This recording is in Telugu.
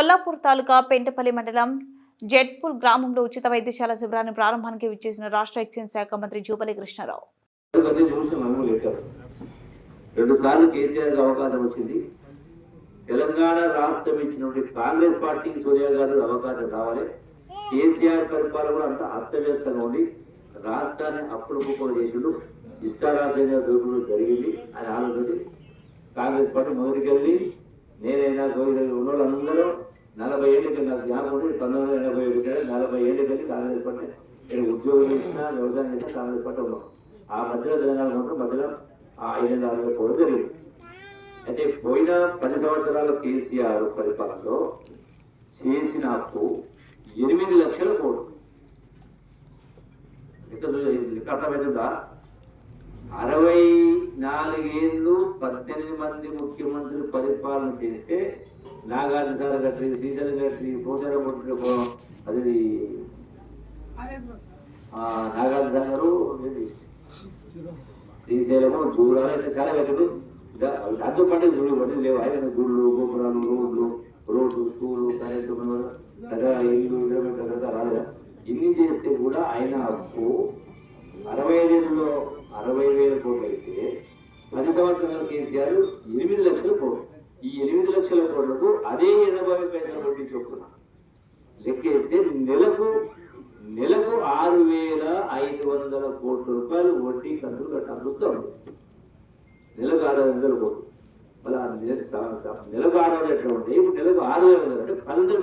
కొల్లాపూర్ తాలూకా పెంటపల్లి మండలం జెడ్పూర్ గ్రామంలో ఉచిత వైద్యశాల శిబిరాన్ని ప్రారంభానికి విచ్చేసిన రాష్ట్ర ఎక్సైజ్ శాఖ మంత్రి జూపల్లి కృష్ణారావు. రెండుసార్లు కేసీఆర్ అవకాశం వచ్చింది. తెలంగాణ రాష్ట్రం ఇచ్చినటువంటి కాంగ్రెస్ పార్టీకి సోనియా గాంధీ అవకాశం రావాలి. కేసీఆర్ పరిపాలన కూడా అంత అస్తవ్యస్తంగా ఉండి రాష్ట్రాన్ని అప్పుడుకుపోలు చేసిండు. ఇష్టారాజ్యంగా దోపిడీ జరిగింది అని ఆలోచన కాంగ్రెస్ పార్టీ మొదటికెళ్ళి నేనైనా ఉన్నోళ్ళందరూ 40 ఏళ్ళకి నాకు జ్ఞాపకం 1987 40 ఏళ్ళకెళ్ళి కాంగ్రెస్ పార్టీ నేను ఉద్యోగం చేసినా వ్యవసాయం చేసినా కాంగ్రెస్ పార్టీ ఉన్నాం. ఆ మధ్యలో తెలంగాణ మధ్యలో 5 కూడా జరిగింది. అయితే పోయిన 10 సంవత్సరాల కేసీఆర్ పరిపాలనలో చేసిన అప్పు 8 లక్షల కోట్లు. లెక్క అర్థమవుతుందా? 64 ఏళ్ళు 18 మంది ముఖ్యమంత్రులు పరిపాలన చేస్తే నాగార్జున సార్ గట్టి, శ్రీశైలం గట్టి, పోచారం అది నాగార్జున సాగరు, శ్రీశైలము, జూరాలు ఇట్లా చాలా గట్టుడు. దాంతో పాటు గుళ్ళు పట్టి లేవు. ఆయన గుళ్ళు, గోపురాలు, రోడ్లు, స్కూలు, కరెంటు, ఇల్లు, ఇళ్ళ రాలేదా? ఇన్ని చేస్తే కూడా ఆయన అప్పు 65 ఏళ్ళలో 60,000 కోట్లు అయితే 10 సంవత్సరాల కేసీఆర్ 8 లక్షల కోట్లు. ఈ 8 లక్షల కోట్లకు అదే 80 పైసలు వడ్డీ చొప్పున లెక్కేస్తే నెలకు 6,500 కోట్ల రూపాయలు వడ్డీ కంతులు కట్టాల్సి నెలకు 600 కోట్లు. మళ్ళీ నెలకు 600 ఎట్లా ఉంటాయి? ఇప్పుడు నెలకు 6,500 అంటే 10